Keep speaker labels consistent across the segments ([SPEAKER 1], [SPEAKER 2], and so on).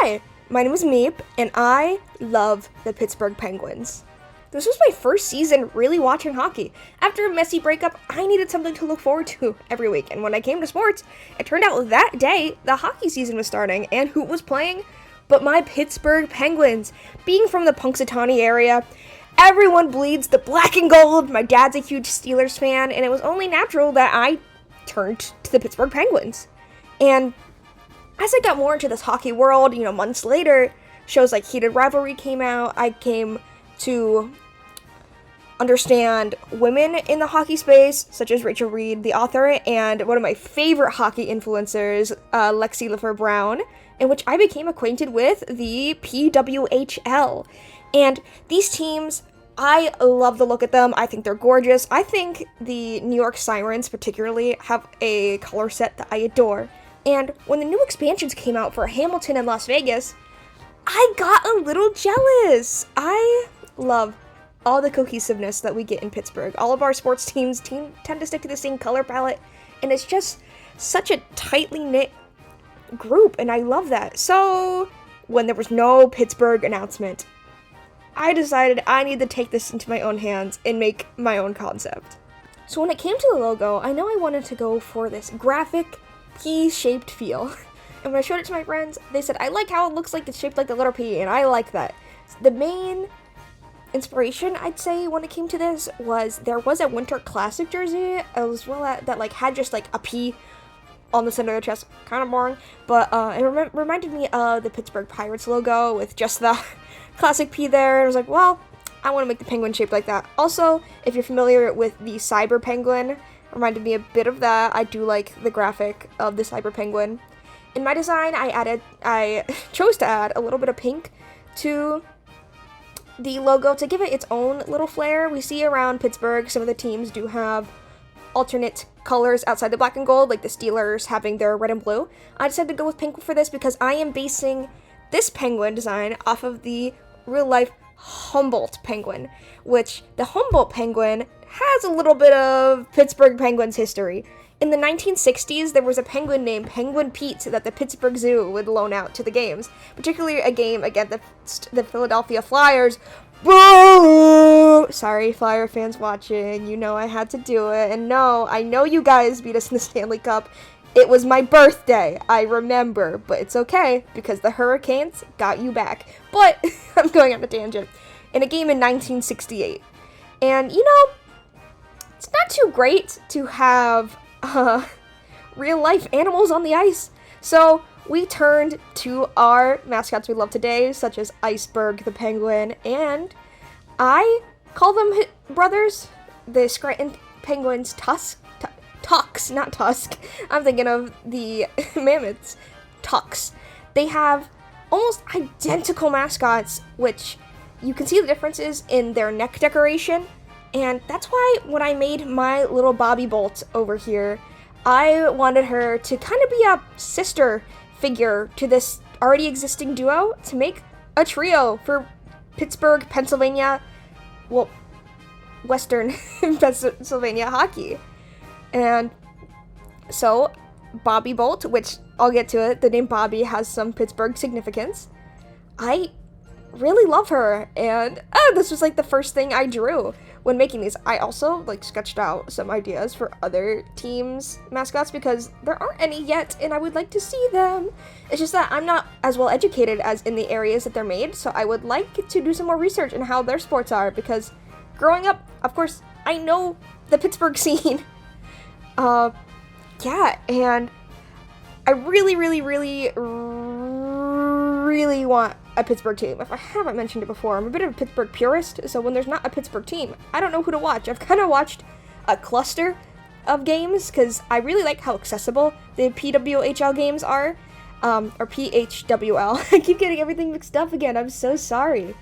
[SPEAKER 1] Hi, my name is Meep, and I love the Pittsburgh Penguins. This was my first season really watching hockey. After a messy breakup, I needed something to look forward to every week, and when I came to sports, it turned out that day the hockey season was starting, and who was playing but my Pittsburgh Penguins. Being from the Punxsutawney area, everyone bleeds the black and gold. My dad's a huge Steelers fan, and it was only natural that I turned to the Pittsburgh Penguins. And as I got more into this hockey world, months later, shows like Heated Rivalry came out. I came to understand women in the hockey space, such as Rachel Reed, the author, and one of my favorite hockey influencers, Lexi LaFleur-Brown, in which I became acquainted with the PWHL. And these teams, I love the look at them. I think they're gorgeous. I think the New York Sirens particularly have a color set that I adore. And when the new expansions came out for Hamilton and Las Vegas, I got a little jealous. I love all the cohesiveness that we get in Pittsburgh. All of our sports teams tend to stick to the same color palette, and it's just such a tightly knit group, and I love that. So when there was no Pittsburgh announcement, I decided I need to take this into my own hands and make my own concept. So when it came to the logo, I know I wanted to go for this graphic P-shaped feel. And when I showed it to my friends, they said, I like how it looks like it's shaped like the letter P, and I like that. The main inspiration, I'd say, when it came to this was there was a Winter Classic jersey as well that had just like a P on the center of the chest. Kind of boring, but it reminded me of the Pittsburgh Pirates logo with just the classic P there. And I was like, well, I want to make the penguin shaped like that. Also, if you're familiar with the Cyber Penguin, reminded me a bit of that. I do like the graphic of the Cyber Penguin. In my design, I chose to add a little bit of pink to the logo to give it its own little flair. We see around Pittsburgh, some of the teams do have alternate colors outside the black and gold, like the Steelers having their red and blue. I decided to go with pink for this because I am basing this penguin design off of the real-life Humboldt penguin, which the Humboldt penguin has a little bit of Pittsburgh Penguins history. In the 1960s, there was a penguin named Penguin Pete that the Pittsburgh Zoo would loan out to the games, particularly a game against the Philadelphia Flyers. Boo! Sorry, Flyer fans watching, I had to do it. And no, I know you guys beat us in the Stanley Cup. It was my birthday, I remember, but it's okay, because the Hurricanes got you back. But, I'm going on a tangent. In a game in 1968. And, it's not too great to have real-life animals on the ice. So, we turned to our mascots we love today, such as Iceberg the Penguin, and I call them brothers, the Scranton Penguins Tucks, not Tusk. I'm thinking of the Mammoths, Tucks. They have almost identical mascots, which you can see the differences in their neck decoration, and that's why when I made my little Bobby Bolt over here, I wanted her to kind of be a sister figure to this already existing duo to make a trio for Pittsburgh, Pennsylvania, Western Pennsylvania hockey. And so, Bobby Bolt, which I'll get to it, the name Bobby has some Pittsburgh significance. I really love her, and this was the first thing I drew when making these. I also sketched out some ideas for other teams' mascots because there aren't any yet, and I would like to see them. It's just that I'm not as well educated as in the areas that they're made, so I would like to do some more research in how their sports are, because growing up, of course, I know the Pittsburgh scene. Yeah, and I really, really, really, really want a Pittsburgh team. If I haven't mentioned it before, I'm a bit of a Pittsburgh purist, so when there's not a Pittsburgh team, I don't know who to watch. I've kind of watched a cluster of games, because I really like how accessible the PWHL games are, or PHWL. I keep getting everything mixed up again, I'm so sorry.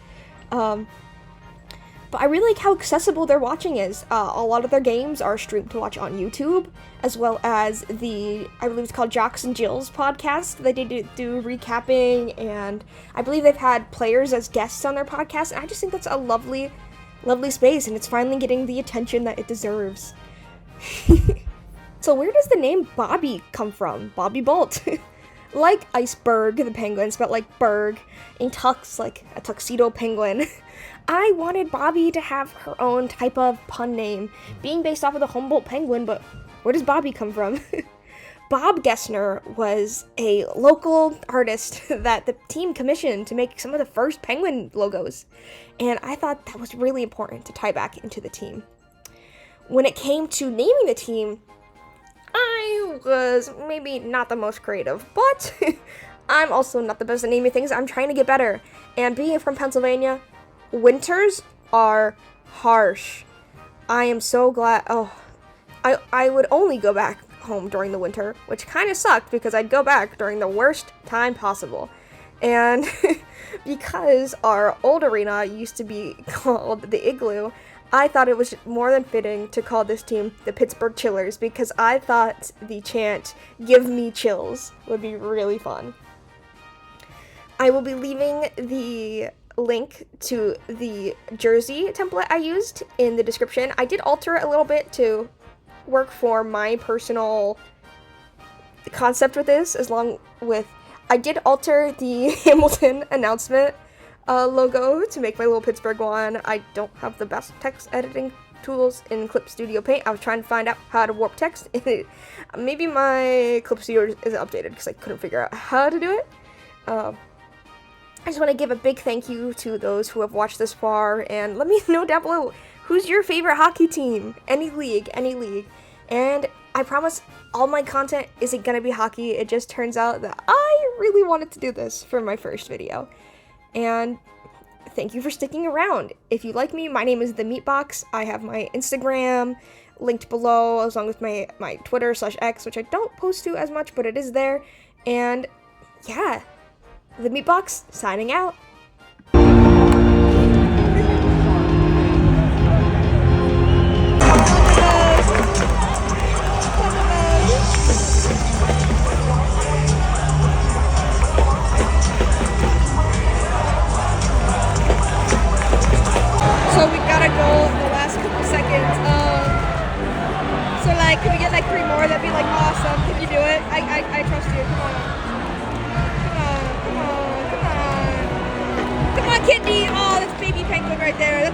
[SPEAKER 1] But I really like how accessible their watching is. A lot of their games are streamed to watch on YouTube, as well as I believe it's called Jocks and Jill's podcast. They do recapping, and I believe they've had players as guests on their podcast, and I just think that's a lovely, lovely space, and it's finally getting the attention that it deserves. So where does the name Bobby come from? Bobby Bolt. like Iceberg, the penguin, spelled like Berg, and Tux, like a tuxedo penguin. I wanted Bobby to have her own type of pun name, being based off of the Humboldt penguin, but where does Bobby come from? Bob Gessner was a local artist that the team commissioned to make some of the first penguin logos, and I thought that was really important to tie back into the team. When it came to naming the team, I was maybe not the most creative, but I'm also not the best at naming things. I'm trying to get better, and being from Pennsylvania, winters are harsh. I am so glad. I would only go back home during the winter, which kind of sucked because I'd go back during the worst time possible. And because our old arena used to be called the Igloo, I thought it was more than fitting to call this team the Pittsburgh Chillers, because I thought the chant "Give me chills" would be really fun. I will be leaving the link to the jersey template I used in the description. I did alter it a little bit to work for my personal concept with this, I did alter the Hamilton announcement logo to make my little Pittsburgh one. I don't have the best text editing tools in Clip Studio Paint. I was trying to find out how to warp text. Maybe my Clip Studio isn't updated because I couldn't figure out how to do it. I just want to give a big thank you to those who have watched this far, and let me know down below, who's your favorite hockey team? Any league. And I promise all my content isn't gonna be hockey. It just turns out that I really wanted to do this for my first video. And thank you for sticking around. If you like me, my name is TheMeepBox. I have my Instagram linked below, as long as my Twitter/X, which I don't post to as much, but it is there. And yeah, TheMeepBox signing out.
[SPEAKER 2] So we've got to go the last couple seconds. So like, can we get like 3 more? That'd be like awesome. Can you do it? I trust you. Come on. Come on, Kidney. Oh, that's baby penguin right there. That's